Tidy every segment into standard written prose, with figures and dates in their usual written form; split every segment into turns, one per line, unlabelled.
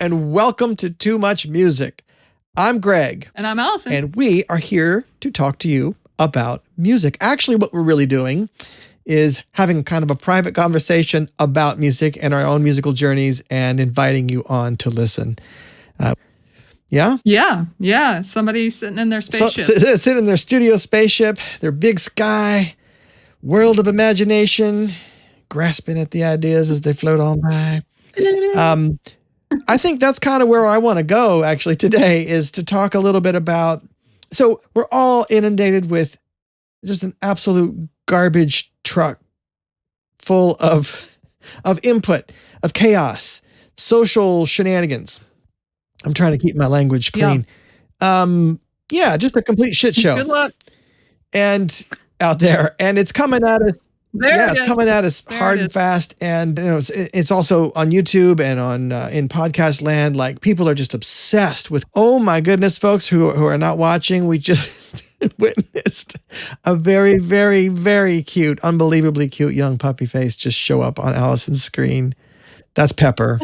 and welcome to Too Much Music. I'm Greg.
And I'm Alison.
And we are here to talk to you about music. Actually, what we're really doing is having kind of a private conversation about music and our own musical journeys and inviting you on to listen. Yeah?
Yeah. Somebody sitting in their spaceship.
Sitting in their studio spaceship, their big sky, world of imagination, grasping at the ideas as they float on by. I think that's kind of where I want to go actually today, is to talk a little bit about, so we're all inundated with just an absolute garbage truck full of input, of chaos, social shenanigans. I'm trying to keep my language clean. Just a complete shit show.
Good luck.
And out there, and it's coming at us. It's coming at us hard and fast, and it's also on YouTube and on in podcast land. Like, people are just obsessed with. Oh my goodness, folks who are not watching, we just witnessed a very, very, very cute, unbelievably cute young puppy face just show up on Alison's screen. That's Pepper.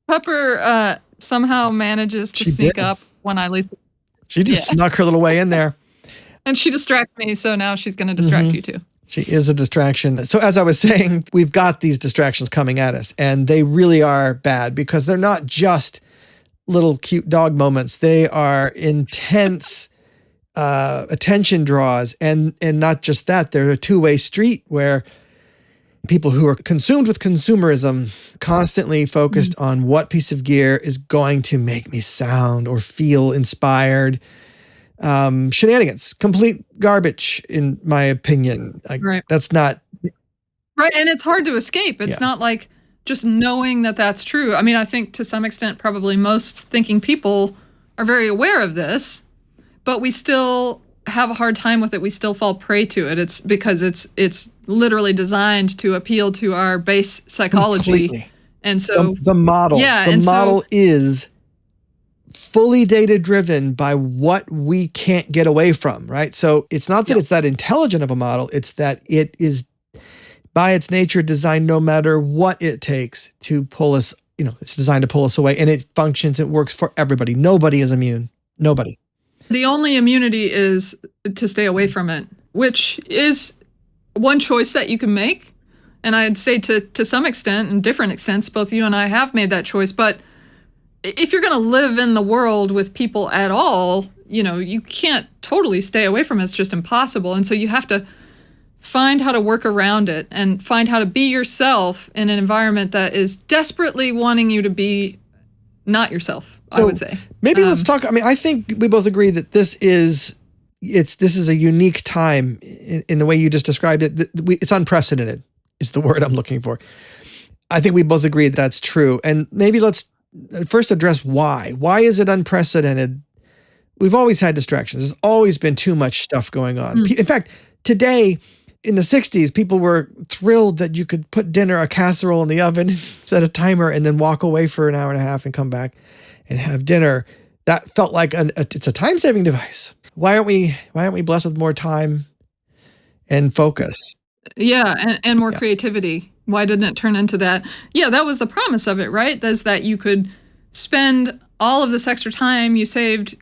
Pepper somehow manages to sneak up when I least.
She just snuck her little way in there.
And she distracts me, so now she's going to distract you too.
She is a distraction. So as I was saying, we've got these distractions coming at us, and they really are bad because they're not just little cute dog moments. They are intense attention draws, and not just that. They're a two-way street where people who are consumed with consumerism constantly focused on what piece of gear is going to make me sound or feel inspired. Shenanigans, complete garbage, in my opinion.
Right.
That's not
right. And it's hard to escape. It's not like just knowing that that's true. I mean, I think to some extent, probably most thinking people are very aware of this, but we still have a hard time with it. We still fall prey to it. It's because it's literally designed to appeal to our base psychology.
Completely.
And so
the model, is fully data driven by what we can't get away from, right? So it's not that it's that intelligent of a model, it's that it is by its nature designed no matter what it takes to pull us, it's designed to pull us away, and it functions, it works for everybody. Nobody is immune. Nobody.
The only immunity is to stay away from it, which is one choice that you can make. And I'd say to some extent, in different extents, both you and I have made that choice, but if you're going to live in the world with people at all, you can't totally stay away from it. It's just impossible. And so you have to find how to work around it and find how to be yourself in an environment that is desperately wanting you to be not yourself, I would say.
Maybe let's talk. I mean, I think we both agree that this is a unique time in the way you just described it. It's unprecedented is the word I'm looking for. I think we both agree that's true. And maybe let's first address why. Why is it unprecedented? We've always had distractions. There's always been too much stuff going on. In fact, today, in the 60s, people were thrilled that you could put a casserole in the oven, set a timer, and then walk away for an hour and a half and come back and have dinner. That felt like it's a time-saving device. Why aren't we blessed with more time and focus?
Yeah, and more creativity. Why didn't it turn into that? Yeah, that was the promise of it, right? That's that you could spend all of this extra time you saved,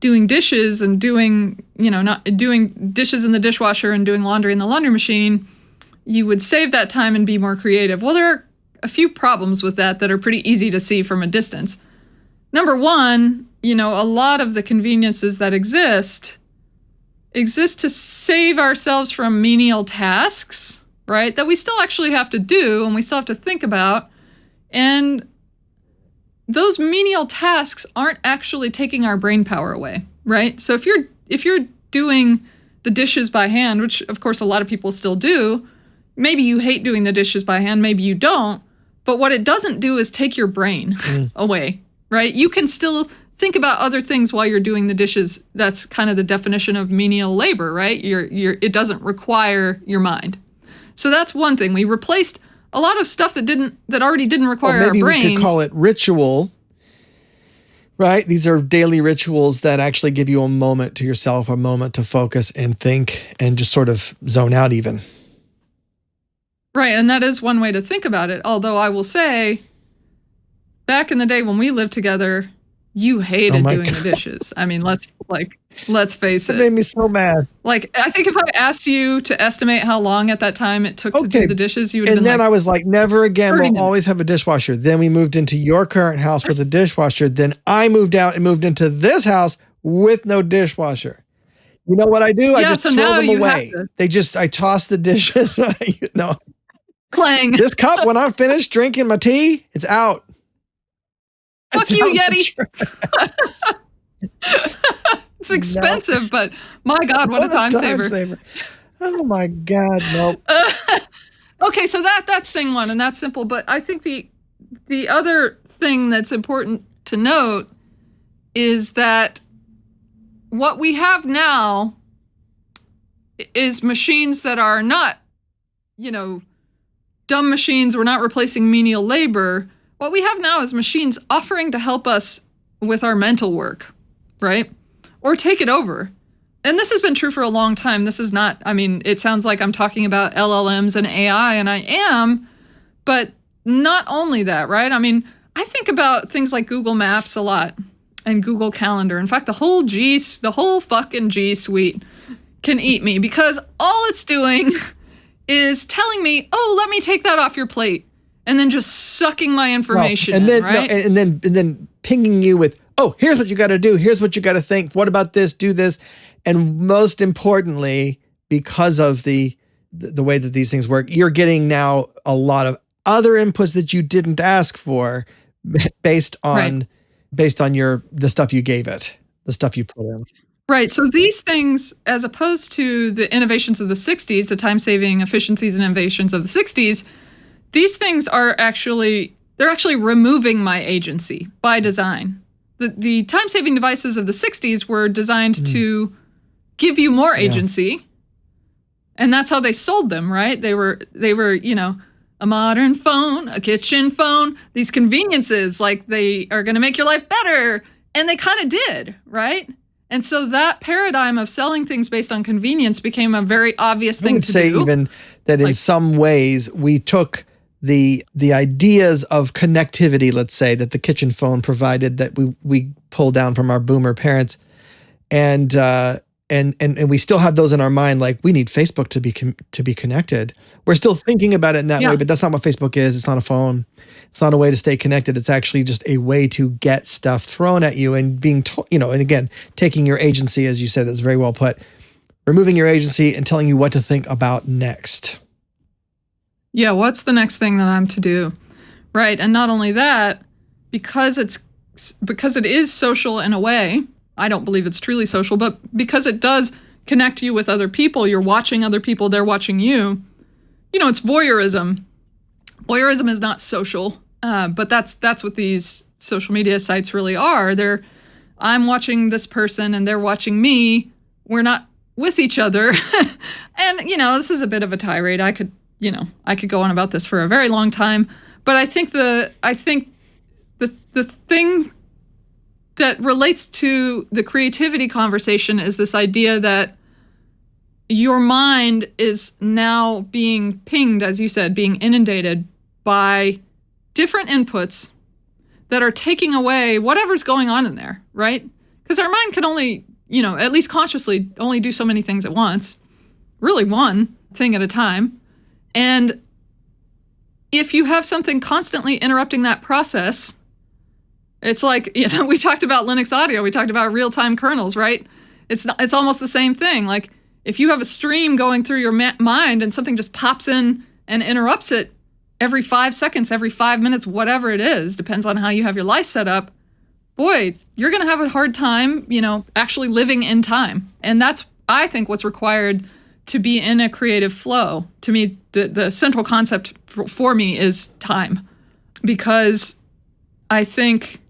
doing dishes and doing, not doing dishes in the dishwasher and doing laundry in the laundry machine. You would save that time and be more creative. Well, there are a few problems with that are pretty easy to see from a distance. Number one, a lot of the conveniences that exist to save ourselves from menial tasks, right? That we still actually have to do and we still have to think about. And those menial tasks aren't actually taking our brain power away, right? So if you're doing the dishes by hand, which of course a lot of people still do, maybe you hate doing the dishes by hand, maybe you don't, but what it doesn't do is take your brain away, right? You can still think about other things while you're doing the dishes. That's kind of the definition of menial labor, right? It doesn't require your mind. So that's one thing. We replaced a lot of stuff that already didn't require our brains.
Maybe we could call it ritual, right? These are daily rituals that actually give you a moment to yourself, a moment to focus and think and just sort of zone out even.
Right, and that is one way to think about it. Although I will say back in the day when we lived together, you hated doing the dishes. I mean, let's face it.
It made me so mad.
Like, I think if I asked you to estimate how long at that time it took to do the dishes, you would have been
And then I was like, never again, we'll
minutes.
always have a dishwasher. Then we moved into your current house with a dishwasher. Then I moved out and moved into this house with no dishwasher. You know what I do? I just throw them away. I toss the dishes.
Clang.
This cup, when I'm finished drinking my tea, it's out.
Fuck you, Yeti. It's expensive, but my God, what a time saver.
Oh my God, nope.
Okay, so that's thing one, and that's simple. But I think the other thing that's important to note is that what we have now is machines that are not, dumb machines. We're not replacing menial labor. What we have now is machines offering to help us with our mental work, right? Or take it over. And this has been true for a long time. This is not, it sounds like I'm talking about LLMs and AI, and I am, but not only that, right? I think about things like Google Maps a lot and Google Calendar. In fact, the whole fucking G Suite can eat me, because all it's doing is telling me, oh, let me take that off your plate, and then just sucking my information right?
And then pinging you with, oh, here's what you got to do. Here's what you got to think. What about this? Do this. And most importantly, because of the way that these things work, you're getting now a lot of other inputs that you didn't ask for based on the stuff you gave it, the stuff you put in.
Right. So these things, as opposed to the innovations of the 60s, the time-saving efficiencies and innovations of the 60s, these things are actually removing my agency by design. The time-saving devices of the 60s were designed to give you more agency. And that's how they sold them, right? They were, a modern phone, a kitchen phone, these conveniences, like they are going to make your life better. And they kind of did, right? And so that paradigm of selling things based on convenience became a very obvious thing to do. I would say even
that in some ways we took the ideas of connectivity, let's say, that the kitchen phone provided, that we pulled down from our boomer parents, and we still have those in our mind. Like, we need Facebook to be connected. We're still thinking about it in that way, but that's not what Facebook is. It's not a phone. It's not a way to stay connected. It's actually just a way to get stuff thrown at you and being told, and again, taking your agency, as you said, that's very well put, removing your agency and telling you what to think about next.
Yeah, what's the next thing that I'm to do? Right. And not only that, because it is social in a way, I don't believe it's truly social, but because it does connect you with other people, you're watching other people, they're watching you. It's voyeurism. Voyeurism is not social, but that's what these social media sites really are. I'm watching this person and they're watching me. We're not with each other. And, this is a bit of a tirade. I could go on about this for a very long time, but I think the thing that relates to the creativity conversation is this idea that your mind is now being pinged, as you said, being inundated by different inputs that are taking away whatever's going on in there, right? Because our mind can only, at least consciously, only do so many things at once, really one thing at a time. And if you have something constantly interrupting that process, it's like, we talked about Linux audio, we talked about real-time kernels, right? It's almost the same thing. Like, if you have a stream going through your mind and something just pops in and interrupts it every 5 seconds, every 5 minutes, whatever it is, depends on how you have your life set up, boy, you're going to have a hard time, actually living in time. And that's, I think, what's required to be in a creative flow. To me, the central concept for me is time, because I think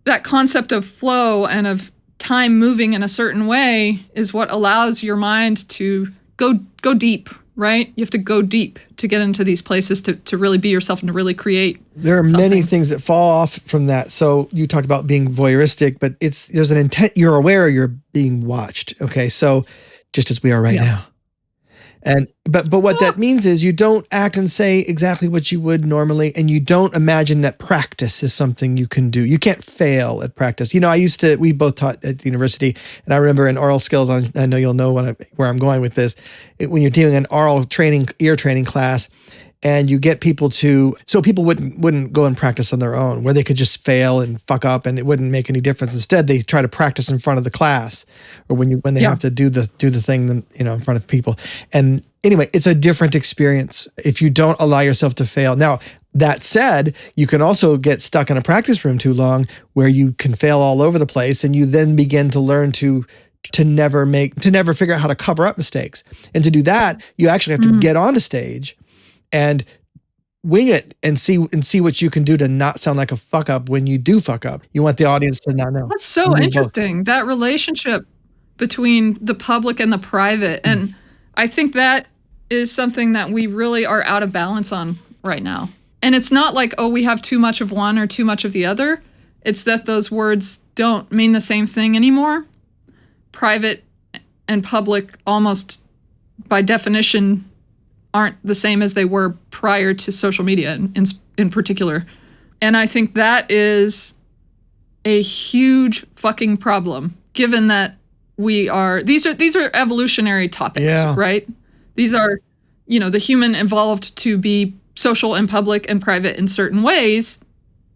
that concept of flow and of time moving in a certain way is what allows your mind to go deep, right? You have to go deep to get into these places to really be yourself and to really create.
There are many things that fall off from that. So you talked about being voyeuristic, but there's an intent. You're aware you're being watched. Okay, so just as we are right now. But what that means is you don't act and say exactly what you would normally, and you don't imagine that practice is something you can do. You can't fail at practice. We both taught at the university, and I remember in oral skills, I know you'll know where I'm going with this, when you're doing an oral training, ear training class, and you get people so people wouldn't go and practice on their own, where they could just fail and fuck up and it wouldn't make any difference. Instead, they try to practice in front of the class, or when they have to do the thing, in front of people. And anyway, it's a different experience if you don't allow yourself to fail. Now, that said, you can also get stuck in a practice room too long, where you can fail all over the place, and you then begin to learn to never figure out how to cover up mistakes. And to do that, you actually have to get on the stage and wing it and see what you can do to not sound like a fuck up when you do fuck up. You want the audience to not know.
That's so interesting, that relationship between the public and the private. And I think that is something that we really are out of balance on right now. And it's not like, we have too much of one or too much of the other. It's that those words don't mean the same thing anymore. Private and public, almost by definition, aren't the same as they were prior to social media in particular. And I think that is a huge fucking problem, given that these are evolutionary topics, right? These are, the human evolved to be social and public and private in certain ways,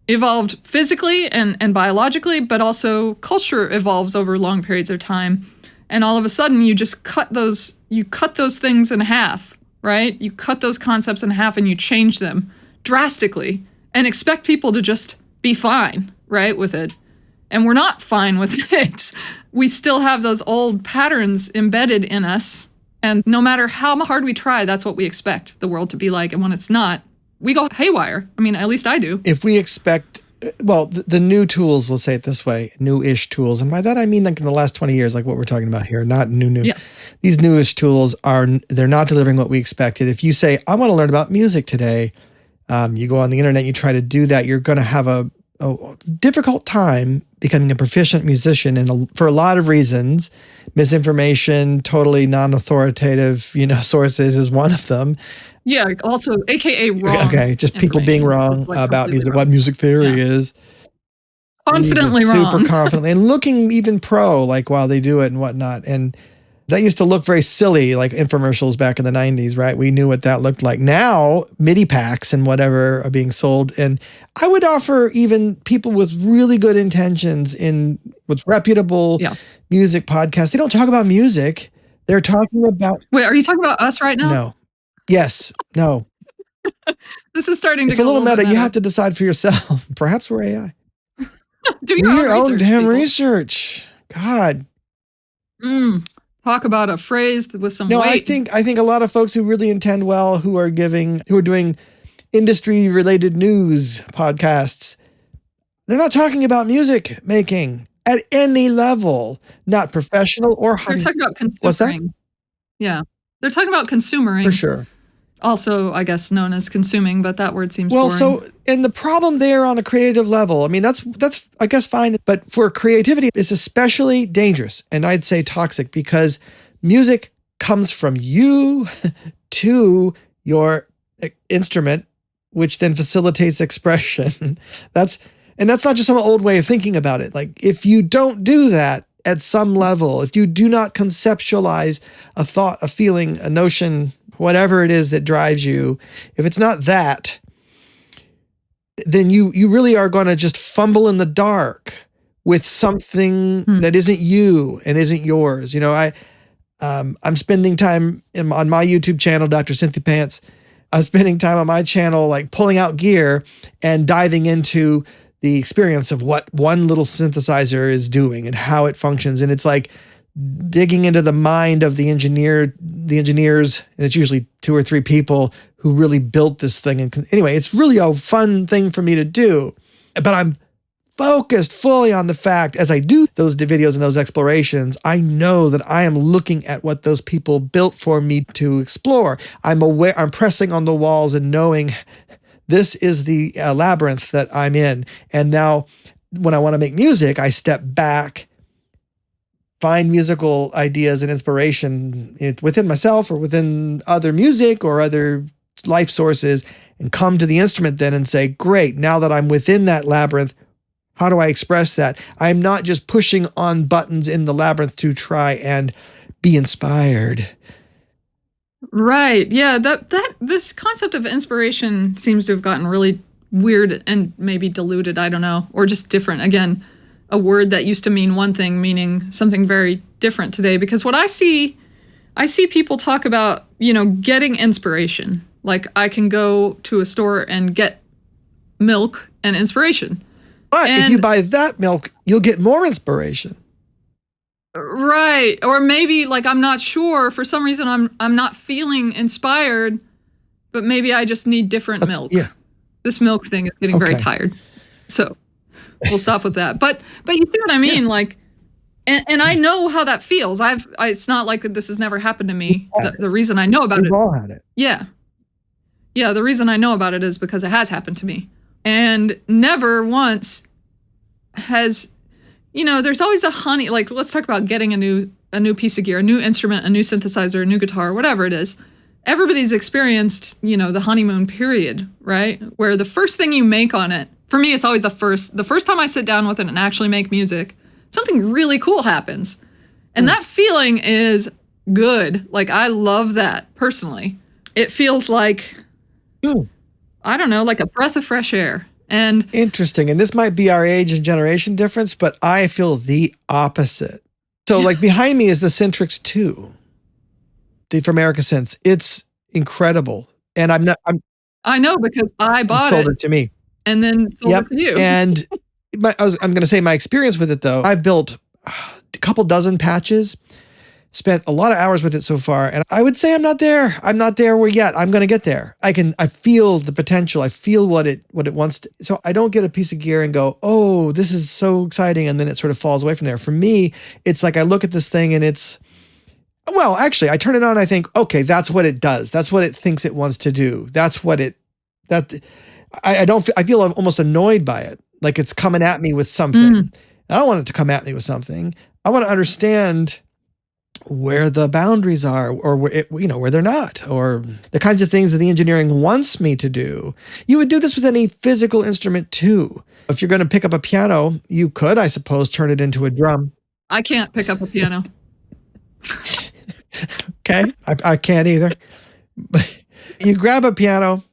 evolved physically and biologically, but also culture evolves over long periods of time. And all of a sudden you just cut those things in half. Right? You cut those concepts in half and you change them drastically and expect people to just be fine, right, with it. And we're not fine with it. We still have those old patterns embedded in us. And no matter how hard we try, that's what we expect the world to be like. And when it's not, we go haywire. I mean, at least I do.
If we expect, the new tools, we'll say it this way, new-ish tools. And by that, I mean like in the last 20 years, like what we're talking about here, not new. Yeah. These newish tools they're not delivering what we expected. If you say, I want to learn about music today, you go on the internet, you try to do that, you're going to have a difficult time becoming a proficient musician, and for a lot of reasons. Misinformation, totally non-authoritative, sources is one of them.
Yeah, also AKA wrong.
Okay, just people being wrong about music, wrong. What music theory is.
Confidently wrong.
Super confidently, and looking even pro, like while they do it and whatnot. And that used to look very silly, like infomercials back in the 90s, right? We knew what that looked like. Now, MIDI packs and whatever are being sold. And I would offer even people with really good intentions with reputable music podcasts, they don't talk about music. They're talking about...
Wait, are you talking about us right now?
No. Yes. No.
This is starting to
get a little meta. You have to decide for yourself. Perhaps we're AI.
Do your own
damn research. God.
Talk about a phrase with some weight.
I think a lot of folks who really intend well, who are doing industry-related news podcasts, they're not talking about music making at any level, not professional or hobby.
They're talking about consumering.
What's that?
Yeah. They're talking about consumering.
For sure.
Also, I guess, known as consuming, but that word seems boring.
And the problem there on a creative level, I mean, that's I guess fine, but for creativity, it's especially dangerous, and I'd say toxic, because music comes from you to your instrument, which then facilitates expression. That's not just some old way of thinking about it. Like, if you don't do that at some level, if you do not conceptualize a thought, a feeling, a notion, whatever it is that drives you, if it's not that, then you really are going to just fumble in the dark with something that isn't you and isn't yours. I'm spending time on my YouTube channel, Dr. Cynthia Pants. I'm spending time on my channel, like pulling out gear and diving into the experience of what one little synthesizer is doing and how it functions. And it's like digging into the mind of the engineers, and it's usually 2 or 3 people who really built this thing. And anyway, it's really a fun thing for me to do, but I'm focused fully on the fact, as I do those videos and those explorations, I know that I am looking at what those people built for me to explore. I'm aware, I'm pressing on the walls and knowing this is the labyrinth that I'm in. And now when I want to make music, I step back find musical ideas and inspiration within myself or within other music or other life sources, and come to the instrument then and say, great, now that I'm within that labyrinth, how do I express that? I'm not just pushing on buttons in the labyrinth to try and be inspired.
Right. Yeah, this concept of inspiration seems to have gotten really weird and maybe diluted, I don't know, or just different. Again, a word that used to mean one thing meaning something very different today, because what I see people talk about, getting inspiration. Like I can go to a store and get milk and inspiration.
But if you buy that milk, you'll get more inspiration.
Right. Or maybe like I'm not sure, for some reason I'm not feeling inspired, but maybe I just need different milk.
Yeah.
This milk thing is getting very tired. So we'll stop with that. But you see what I mean? Yeah. Like, and I know how that feels. It's not like this has never happened to me. The reason I know about it.
We've all had it.
Yeah. Yeah. The reason I know about it is because it has happened to me. And never once has, there's always like, let's talk about getting a new piece of gear, a new instrument, a new synthesizer, a new guitar, whatever it is. Everybody's experienced, the honeymoon period, right? Where the first thing you make on it, for me, it's always the first time I sit down with it and actually make music, something really cool happens. And that feeling is good. Like, I love that personally. It feels like, I don't know, like a breath of fresh air. And
interesting. And this might be our age and generation difference, but I feel the opposite. So like behind me is the Centrix 2. From America Synths. It's incredible. And
I know, because I bought
sold it to me.
And then sold it to you.
And I'm going to say my experience with it though, I've built a couple dozen patches, spent a lot of hours with it so far. And I would say I'm not there. I'm not there yet. I'm going to get there. I feel the potential. I feel what it wants to. So I don't get a piece of gear and go, oh, this is so exciting. And then it sort of falls away from there. For me, it's like I look at this thing and it's, well, actually, I turn it on and I think, okay, that's what it does. That's what it thinks it wants to do. I feel almost annoyed by it. Like it's coming at me with something. I don't want it to come at me with something. I want to understand where the boundaries are, or where they're not, or the kinds of things that the engineering wants me to do. You would do this with any physical instrument too. If you're going to pick up a piano, you could, I suppose, turn it into a drum.
I can't pick up a piano.
Okay, I can't either. But you grab a piano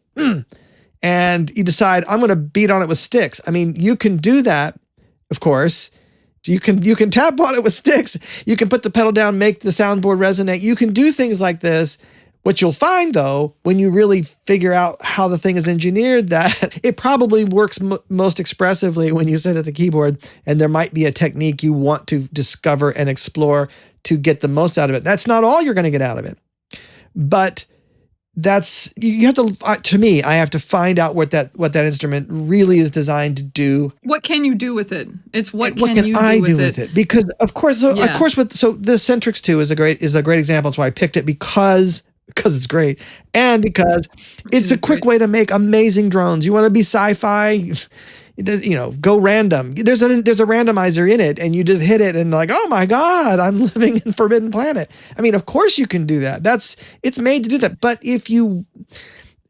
and you decide, I'm going to beat on it with sticks. I mean, you can do that, of course. You can tap on it with sticks. You can put the pedal down, make the soundboard resonate. You can do things like this. What you'll find, though, when you really figure out how the thing is engineered, that it probably works most expressively when you sit at the keyboard, and there might be a technique you want to discover and explore to get the most out of it. That's not all you're going to get out of it. But you have to me, I have to find out what that instrument really is designed to do.
What can you do with it? It's what
can
you do with it?
Because of course the Centrix 2 is a great example. That's why I picked it, because it's great, and because it's a quick way to make amazing drones. You want to be sci-fi, go random. There's a randomizer in it, and you just hit it, and like, oh my God, I'm living in Forbidden Planet. I mean, of course you can do that. It's made to do that.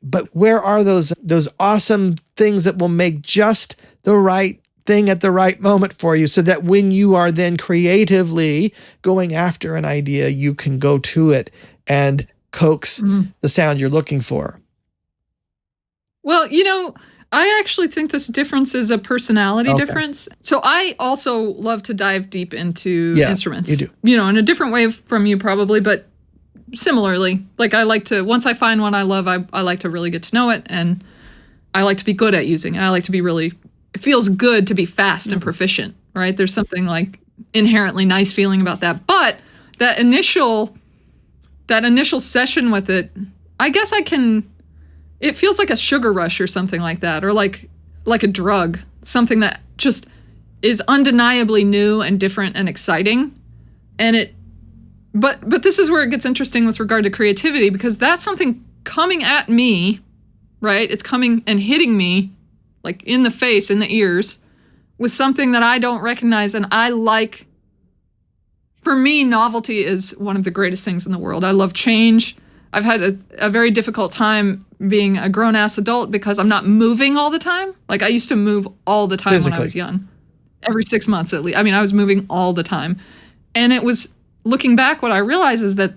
But where are those awesome things that will make just the right thing at the right moment for you, so that when you are then creatively going after an idea, you can go to it and coax the sound you're looking for?
Well, I actually think this difference is a personality difference. So I also love to dive deep into instruments.
You do.
In a different way from you probably, but similarly. Like I like to, once I find one I love, I like to really get to know it, and I like to be good at using it. I like to be it feels good to be fast and proficient, right? There's something like inherently nice feeling about that. But that initial session with it, I guess it feels like a sugar rush or something like that, or like a drug, something that just is undeniably new and different and exciting. And but this is where it gets interesting with regard to creativity, because that's something coming at me, right? It's coming and hitting me like in the face, in the ears, with something that I don't recognize, and I like for me, novelty is one of the greatest things in the world. I love change. I've had a very difficult time being a grown-ass adult because I'm not moving all the time. Like, I used to move all the time when I was young. Every 6 months at least. I mean, I was moving all the time. And it was, looking back, what I realized is that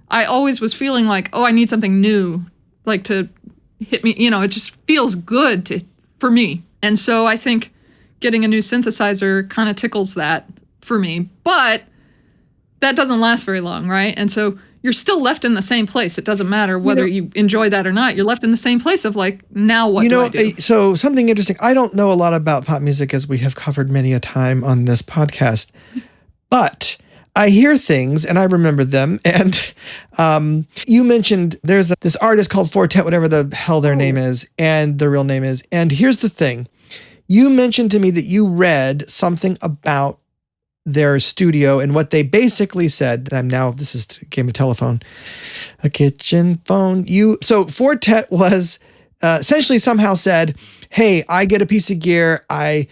I always was feeling like, oh, I need something new, like to hit me. You know, it just feels good for me. And so I think getting a new synthesizer kind of tickles that for me. But that doesn't last very long, right? And so you're still left in the same place. It doesn't matter whether you enjoy that or not. You're left in the same place of like, now what do I do?
So something interesting. I don't know a lot about pop music, as we have covered many a time on this podcast, but I hear things and I remember them. And you mentioned there's this artist called Fortet, whatever the hell their name is, and their real name is. And here's the thing. You mentioned to me that you read something about their studio and what they basically said. This is a game of telephone, a kitchen phone. So Fortet was essentially somehow said, hey, I get a piece of gear, I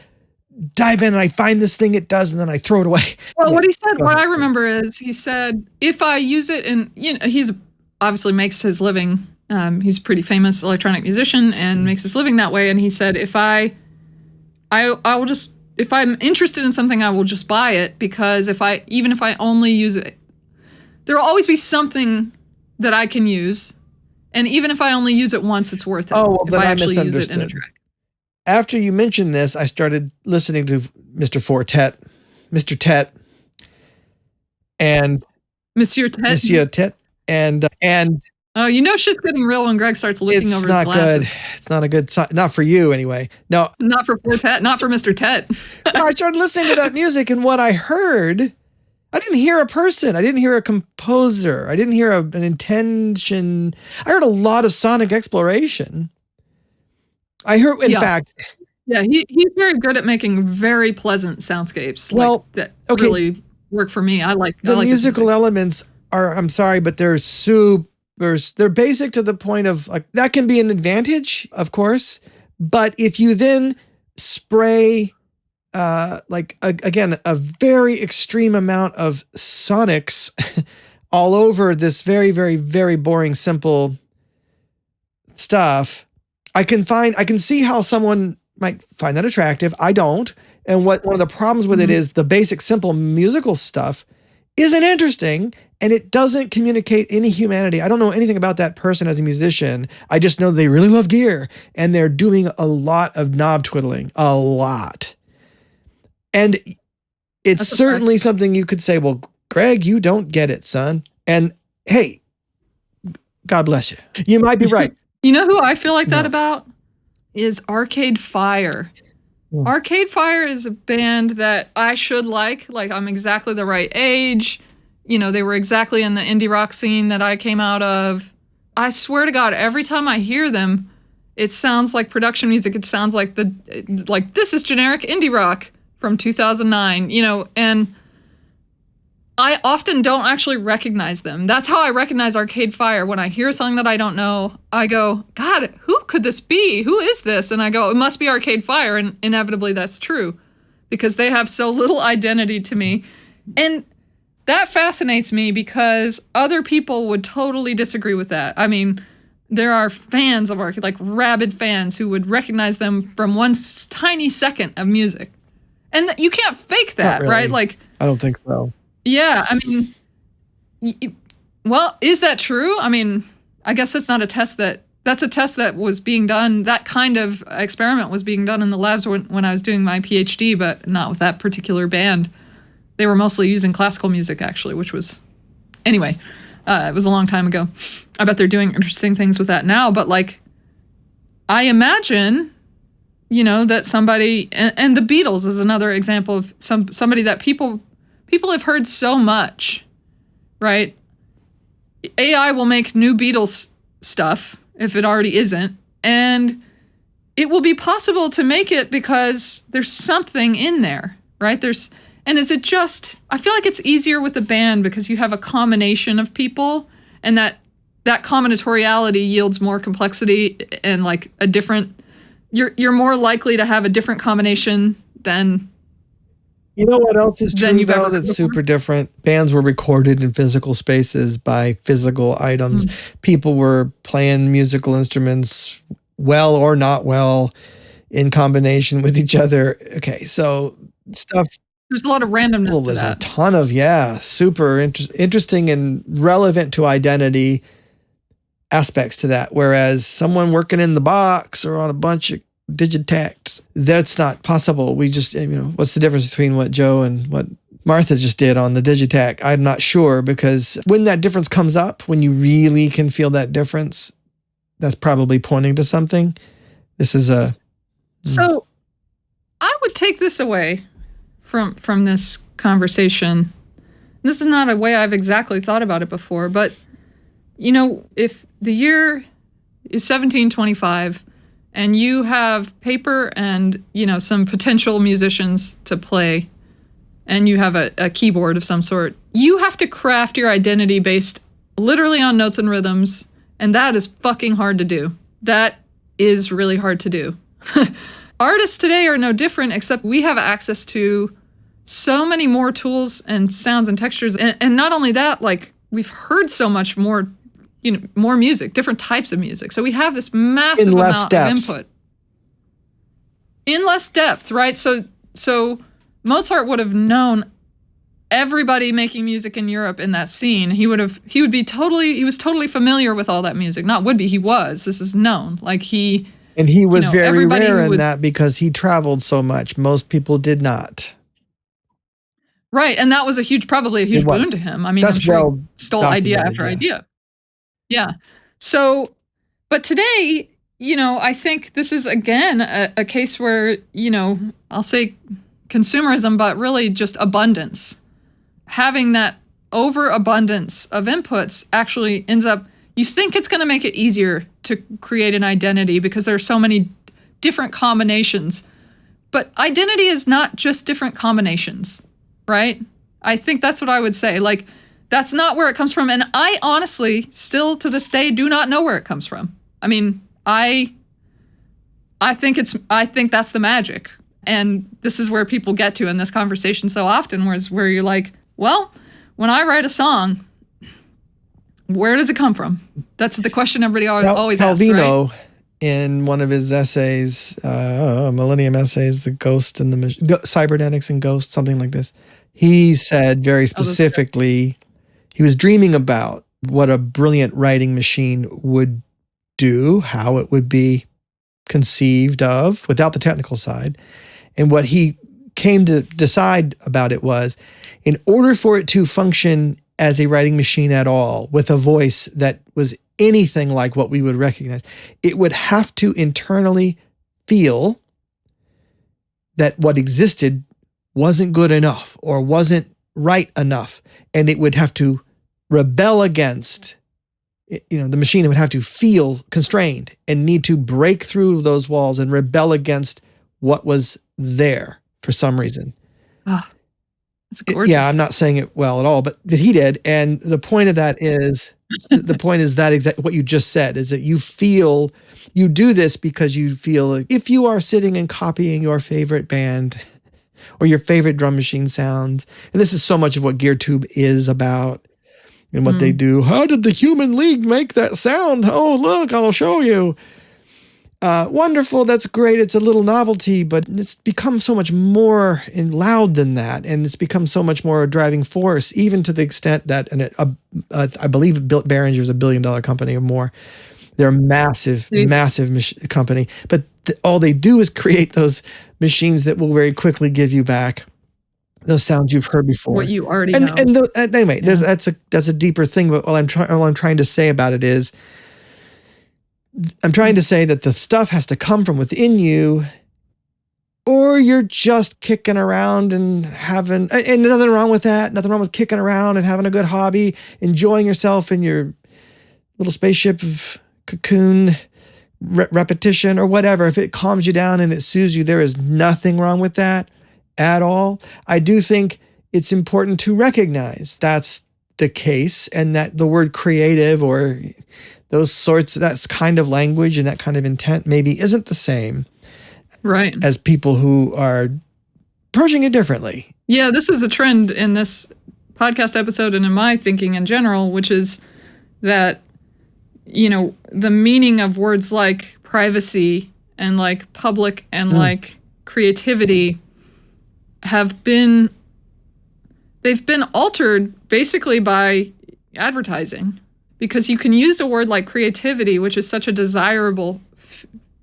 dive in and I find this thing it does, and then I throw it away.
Well, what he said, what I remember is he said, if I use it, and he's obviously makes his living, he's a pretty famous electronic musician and makes his living that way. And he said, if I'm interested in something, I will just buy it, because even if I only use it, there will always be something that I can use. And even if I only use it once, it's worth it.
Oh, well,
if I actually use it in a track.
After you mentioned this, I started listening to Mr. Fortet, Mr. Tet, and
Monsieur Tet.
Monsieur Tet, and
oh, shit's getting real when Greg starts looking over his glasses.
It's not a good sign. Not for you, anyway. No,
not for Fortet. Not for Mr. Tet.
No, I started listening to that music, and what I heard, I didn't hear a person. I didn't hear a composer. I didn't hear an intention. I heard a lot of sonic exploration. I heard, in fact...
Yeah, he's very good at making very pleasant soundscapes. Well, that really work for me. I like
the musical elements are, I'm sorry, but they're they're basic to the point of, like, that can be an advantage, of course. But if you then spray, again, a very extreme amount of sonics all over this very, very, very boring, simple stuff, I can see how someone might find that attractive. I don't. And one of the problems with it is the basic, simple musical stuff isn't interesting, and it doesn't communicate any humanity. I don't know anything about that person as a musician. I just know they really love gear, and they're doing a lot of knob twiddling, a lot. And it's certainly something you could say, well, Greg, you don't get it, son. And hey, God bless you. You might be right.
You know who I feel like that about? Is Arcade Fire. Yeah. Arcade Fire is a band that I should like. Like, I'm exactly the right age. They were exactly in the indie rock scene that I came out of. I swear to God, every time I hear them, it sounds like production music. It sounds like this is generic indie rock from 2009, and I often don't actually recognize them. That's how I recognize Arcade Fire. When I hear a song that I don't know, I go, God, who could this be? Who is this? And I go, it must be Arcade Fire. And inevitably that's true, because they have so little identity to me. And that fascinates me, because other people would totally disagree with that. I mean, there are fans of Arcade, like rabid fans, who would recognize them from one tiny second of music. And you can't fake that,
really.
Right? Like,
I don't think so.
Yeah, I mean, well, is that true? I mean, I guess that's not a test that's a test that was being done. That kind of experiment was being done in the labs when I was doing my PhD, but not with that particular band. They were mostly using classical music, actually, which was, anyway, it was a long time ago. I bet they're doing interesting things with that now, but like, I imagine, that somebody, and the Beatles is another example of somebody that people have heard so much, right? AI will make new Beatles stuff if it already isn't, and it will be possible to make it because there's something in there, right? And is it just, I feel like it's easier with a band because you have a combination of people, and that combinatoriality yields more complexity and like a different, you're more likely to have a different combination than
You know what else is
than
true,
you've ever
though,
heard
that's
before.
super different? Bands were recorded in physical spaces by physical items.
Mm.
People were playing musical instruments well or not well in combination with each other. Okay, so stuff
There's a lot of randomness to
there's a
that.
ton of, super interesting and relevant to identity aspects to that. Whereas someone working in the box or on a bunch of digitacts, that's not possible. We just, what's the difference between what Joe and what Martha just did on the digitac? I'm not sure, because when that difference comes up, when you really can feel that difference, that's probably pointing to something. This is a
So I would take this away from this conversation. This is not a way I've exactly thought about it before, but if the year is 1725 and you have paper and some potential musicians to play, and you have a keyboard of some sort, you have to craft your identity based literally on notes and rhythms, and that is fucking hard to do. That is really hard to do. Artists today are no different, except we have access to so many more tools and sounds and textures. And not only that, like, we've heard so much more, more music, different types of music. So we have this massive amount of input. In less depth, right? So Mozart would have known everybody making music in Europe in that scene. He was totally familiar with all that music. Not would be, he was. This is known. Like
and he was very rare in
would,
that, because he traveled so much. Most people did not.
Right, and that was probably a huge boon to him. I mean,
That's
I'm sure
well
he stole idea after idea. Yeah. So, but today, I think this is, again, a case where, I'll say consumerism, but really just abundance. Having that overabundance of inputs actually ends up, you think it's going to make it easier to create an identity because there are so many different combinations. But identity is not just different combinations, right? I think that's what I would say. Like, that's not where it comes from. And I honestly, still to this day, do not know where it comes from. I mean, I think that's the magic. And this is where people get to in this conversation so often, where you're like, well, when I write a song, where does it come from? That's the question everybody always asks,
Calvino,
right?
in one of his essays, Millennium Essays, The Ghost and the Cybernetics and Ghosts, something like this, he said very specifically, he was dreaming about what a brilliant writing machine would do, how it would be conceived of without the technical side. And what he came to decide about it was, in order for it to function as a writing machine at all, with a voice that was anything like what we would recognize, it would have to internally feel that what existed wasn't good enough or wasn't right enough. And it would have to rebel against, the machine would have to feel constrained and need to break through those walls and rebel against what was there for some reason.
It's gorgeous.
Yeah, I'm not saying it well at all, but he did. And the point of that is, that exactly what you just said, is that you do this because you feel like if you are sitting and copying your favorite band or your favorite drum machine sounds, and this is so much of what GearTube is about and what they do. How did the Human League make that sound? Oh, look, I'll show you. Wonderful, that's great. It's a little novelty, but it's become so much more loud than that, and it's become so much more a driving force, even to the extent that, I believe Behringer's $1 billion company or more. They're a massive company, but all they do is create those machines that will very quickly give you back those sounds you've heard before.
What you already know.
And anyway, that's a deeper thing. But all I'm trying to say about it is, I'm trying to say that the stuff has to come from within you, or you're just kicking around and and nothing wrong with that. Nothing wrong with kicking around and having a good hobby, enjoying yourself in your little spaceship of cocoon repetition or whatever. If it calms you down and it soothes you, there is nothing wrong with that at all. I do think it's important to recognize that's the case, and that the word creative or that's kind of language and that kind of intent maybe isn't the same,
right,
as people who are approaching it differently.
Yeah, this is a trend in this podcast episode and in my thinking in general, which is that, the meaning of words like privacy and like public and like creativity they've been altered basically by advertising, because you can use a word like creativity, which is such a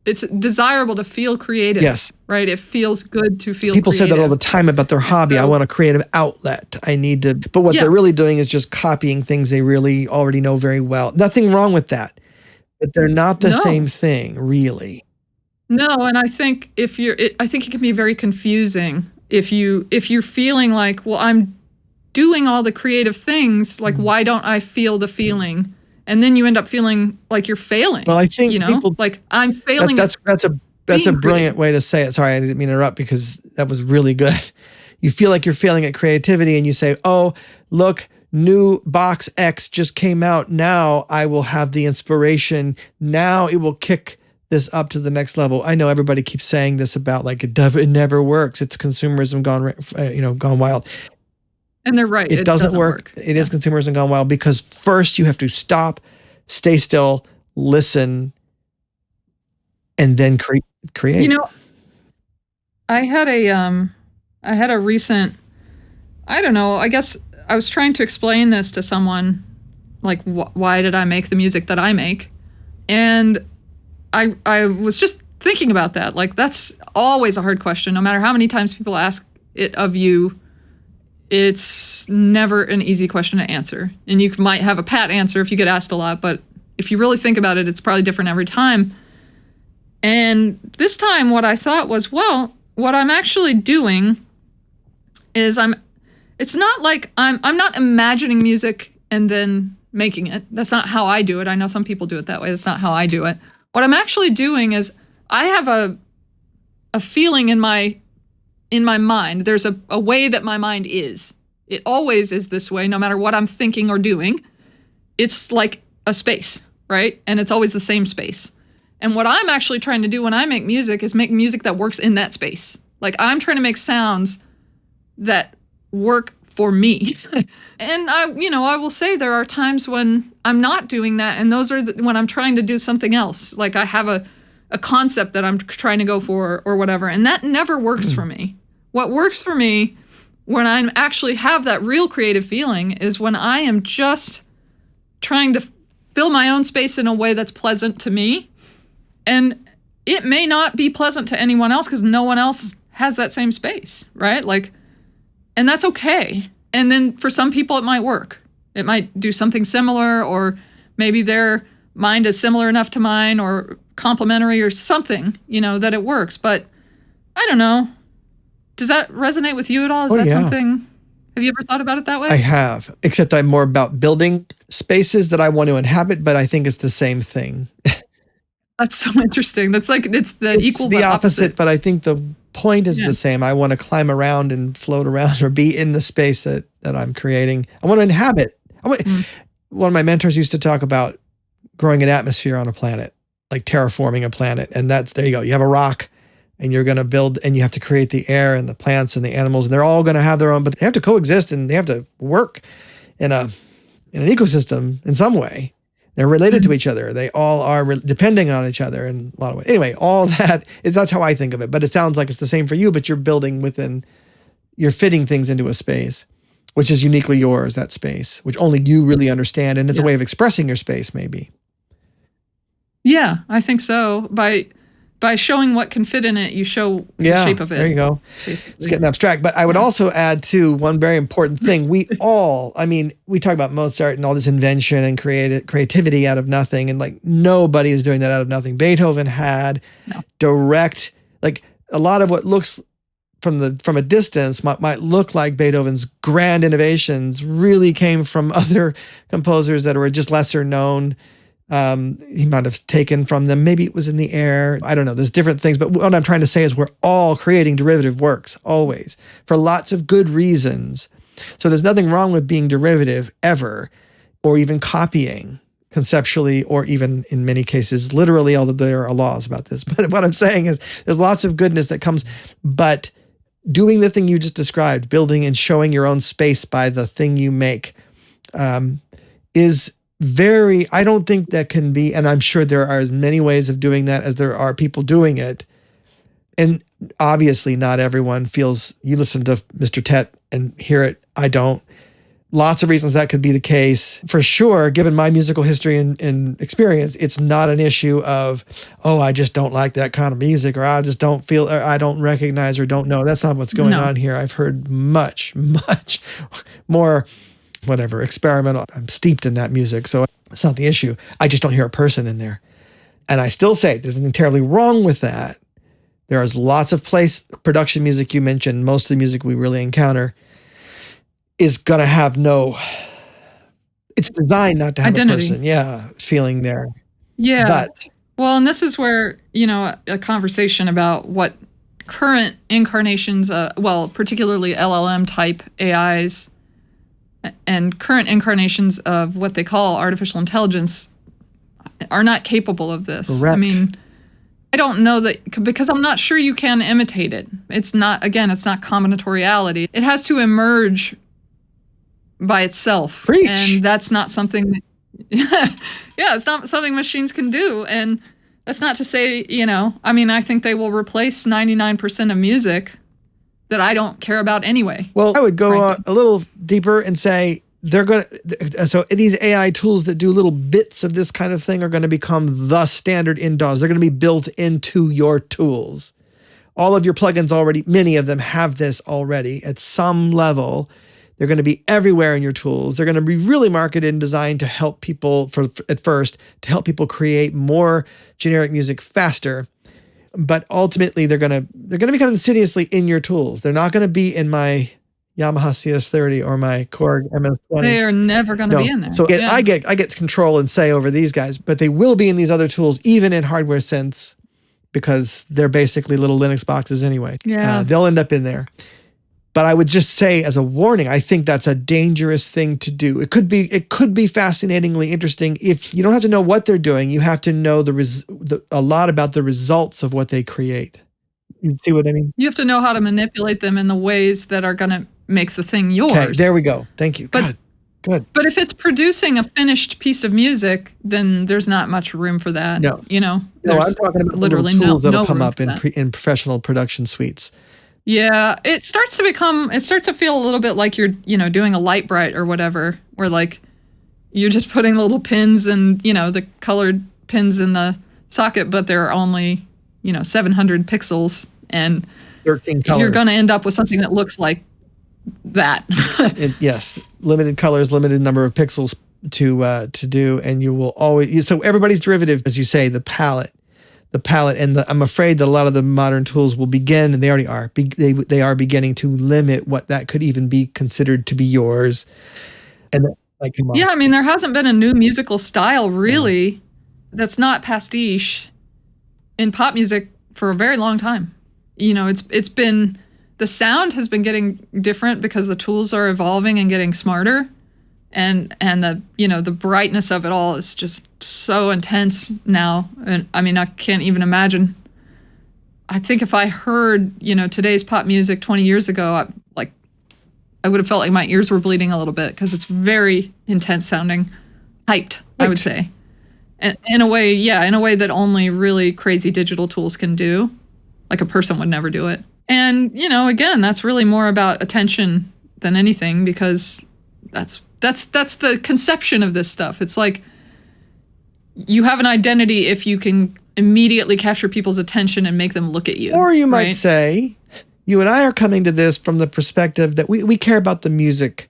it's desirable to feel creative.
Yes.
Right? It feels good to feel
People
creative.
say that all the time about their hobby. I want a creative outlet. But what they're really doing is just copying things they really already know very well. Nothing wrong with that, but they're not the same thing, really.
No, and I think I think it can be very confusing if you're feeling like, well, I'm doing all the creative things, like why don't I feel the feeling? And then you end up feeling like you're failing.
Well, I think people,
like I'm failing.
That's a brilliant way to say it. Sorry, I didn't mean to interrupt because that was really good. You feel like you're failing at creativity and you say, oh, look, new box X just came out. Now I will have the inspiration. Now it will kick this up to the next level. I know everybody keeps saying this about like it never works. It's consumerism gone wild.
And they're right.
It doesn't work. It is consumerism gone wild, because first you have to stop, stay still, listen, and then create.
I had a recent, I don't know, I guess I was trying to explain this to someone, like why did I make the music that I make? And I was just thinking about that. Like, that's always a hard question. No matter how many times people ask it of you, it's never an easy question to answer. And you might have a pat answer if you get asked a lot, but if you really think about it, it's probably different every time. And this time what I thought was, well, what I'm actually doing is it's not like I'm not imagining music and then making it. That's not how I do it. I know some people do it that way. That's not how I do it. What I'm actually doing is I have a feeling in my mind. There's a way that my mind is. It always is this way, no matter what I'm thinking or doing. It's like a space, right? And it's always the same space. And what I'm actually trying to do when I make music is make music that works in that space. Like, I'm trying to make sounds that work for me. And I will say there are times when I'm not doing that, and those are when I'm trying to do something else. Like, I have a concept that I'm trying to go for or whatever, and that never works for me. What works for me when I actually have that real creative feeling is when I am just trying to fill my own space in a way that's pleasant to me. And it may not be pleasant to anyone else because no one else has that same space, right? Like, and that's okay. And then for some people, it might work. It might do something similar, or maybe their mind is similar enough to mine or complementary or something, that it works. But I don't know. Does that resonate with you at all? Is that something? Have you ever thought about it that way?
I have, except I'm more about building spaces that I want to inhabit, but I think it's the same thing.
That's so interesting. That's like, it's the opposite.
But I think the point is the same. I want to climb around and float around or be in the space that I'm creating. I want to inhabit. One of my mentors used to talk about growing an atmosphere on a planet, like terraforming a planet. And there you go. You have a rock and you're going to build, and you have to create the air and the plants and the animals, and they're all going to have their own, but they have to coexist and they have to work in an ecosystem in some way. They're related to each other. They all are depending on each other in a lot of ways. Anyway, all that's how I think of it. But it sounds like it's the same for you, but you're building you're fitting things into a space, which is uniquely yours, that space, which only you really understand. And it's a way of expressing your space, maybe.
Yeah, I think so. By showing what can fit in it, you show the shape of it.
There you go.
Basically.
It's getting abstract. But I would also add, too, one very important thing. We talk about Mozart and all this invention and creativity out of nothing. And like, nobody is doing that out of nothing. Beethoven had direct, like a lot of what looks from a distance might look like Beethoven's grand innovations really came from other composers that were just lesser known. He might have taken from them. Maybe it was in the air. I don't know. There's different things. But what I'm trying to say is we're all creating derivative works, always, for lots of good reasons. So there's nothing wrong with being derivative ever, or even copying conceptually, or even in many cases, literally, although there are laws about this. But what I'm saying is there's lots of goodness that comes, but doing the thing you just described, building and showing your own space by the thing you make, is very, I don't think that can be, and I'm sure there are as many ways of doing that as there are people doing it. And obviously not everyone feels, you listen to Mr. Tet and hear it. I don't. Lots of reasons that could be the case. For sure, given my musical history and experience, it's not an issue of, oh, I just don't like that kind of music, or I just don't feel, or I don't recognize or don't know. That's not what's going on here. I've heard much, much more, whatever, experimental. I'm steeped in that music, so it's not the issue. I just don't hear a person in there. And I still say there's nothing terribly wrong with that. There's lots of production music you mentioned. Most of the music we really encounter is going to have it's designed not to have
identity.
A person, feeling there.
Yeah.
But,
well, and this is where, a conversation about what current incarnations, particularly LLM type AIs and current incarnations of what they call artificial intelligence are not capable of this.
Correct.
I mean, I don't know that, because I'm not sure you can imitate it. It's not combinatoriality. It has to emerge by itself.
Preach.
And that's not something it's not something machines can do. And that's not to say, I think they will replace 99% of music that I don't care about anyway.
Well, I would go a little deeper and say so these AI tools that do little bits of this kind of thing are going to become the standard in DAWs. They're going to be built into your tools. All of your plugins already, many of them have this already at some level. They're going to be everywhere in your tools. They're going to be really marketed and designed to help people to help people create more generic music faster. But ultimately, they're going to become insidiously in your tools. They're not going to be in my Yamaha CS30 or my Korg MS20.
They are never going to be in there.
So I get control and say over these guys, but they will be in these other tools, even in hardware sense, because they're basically little Linux boxes anyway.
Yeah.
They'll end up in there. But I would just say as a warning, I think that's a dangerous thing to do. It could be fascinatingly interesting. If you don't have to know what they're doing, you have to know a lot about the results of what they create. You see what I mean?
You have to know how to manipulate them in the ways that are going to make the thing yours.
Okay, there we go. Thank you. Good.
But if it's producing a finished piece of music, then there's not much room for that.
No.
No,
I'm talking about
literally
tools that'll
no
come
room
up in professional production suites.
Yeah, it starts to feel a little bit like you're, doing a light bright or whatever, where like you're just putting little pins and, the colored pins in the socket, but there are only, 700 pixels, and
13 colors.
You're going to end up with something that looks like that.
Yes, limited colors, limited number of pixels to do, and you will always, so everybody's derivative, as you say, the palette, and I'm afraid that a lot of the modern tools will begin, and they already are, they are beginning to limit what that could even be considered to be yours. And like, come on.
Yeah, I mean, there hasn't been a new musical style really that's not pastiche in pop music for a very long time. It's been, the sound has been getting different because the tools are evolving and getting smarter. And the, the brightness of it all is just so intense now. And I mean, I can't even imagine. I think if I heard, today's pop music 20 years ago, I would have felt like my ears were bleeding a little bit, because it's very intense sounding, hyped, I would say. And in a way that only really crazy digital tools can do. Like a person would never do it. And, again, that's really more about attention than anything, because that's the conception of this stuff. It's like you have an identity if you can immediately capture people's attention and make them look at you.
Or you might say, you and I are coming to this from the perspective that we care about the music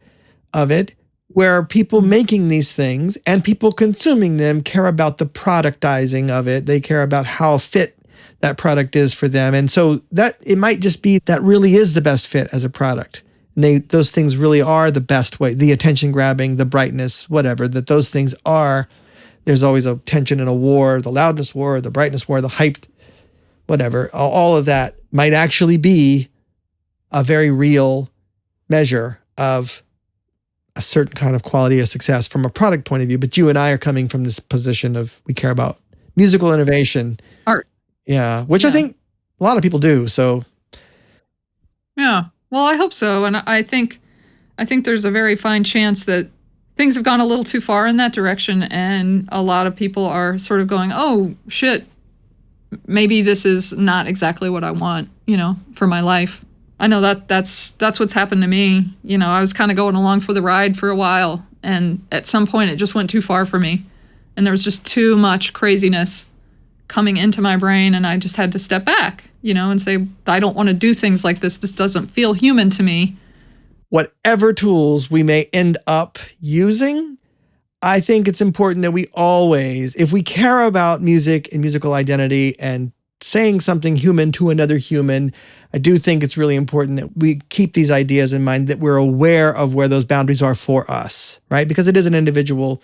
of it, where people making these things and people consuming them care about the productizing of it. They care about how fit that product is for them. And so that it might just be that really is the best fit as a product. And those things really are the best way, the attention grabbing, the brightness, whatever, that those things are. There's always a tension and a war, the loudness war, the brightness war, the hyped, whatever. All of that might actually be a very real measure of a certain kind of quality of success from a product point of view. But you and I are coming from this position of, we care about musical innovation.
Art.
Yeah, which I think a lot of people do. So
Yeah. Well, I hope so. And I think there's a very fine chance that things have gone a little too far in that direction, and a lot of people are sort of going, "Oh, shit. Maybe this is not exactly what I want, for my life." I know that's what's happened to me. I was kind of going along for the ride for a while, and at some point it just went too far for me. And there was just too much craziness coming into my brain, and I just had to step back, and say, I don't want to do things like this. This doesn't feel human to me.
Whatever tools we may end up using, I think it's important that we always, if we care about music and musical identity and saying something human to another human, I do think it's really important that we keep these ideas in mind, that we're aware of where those boundaries are for us, right? Because it is an individual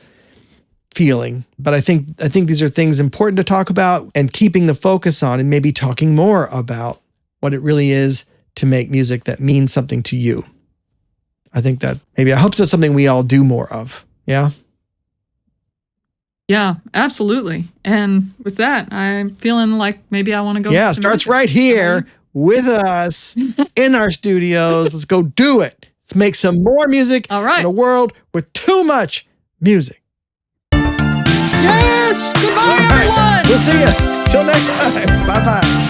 feeling. But I think these are things important to talk about, and keeping the focus on, and maybe talking more about what it really is to make music that means something to you. I think that maybe, I hope that's something we all do more of. Yeah.
Yeah, absolutely. And with that, I'm feeling like maybe I want to go.
Yeah, starts right here with us in our studios. Let's go do it. Let's make some more music
All right.
in a world with too much music.
Yes! Goodbye,
All right.
everyone!
We'll see you. Till next time. Bye-bye.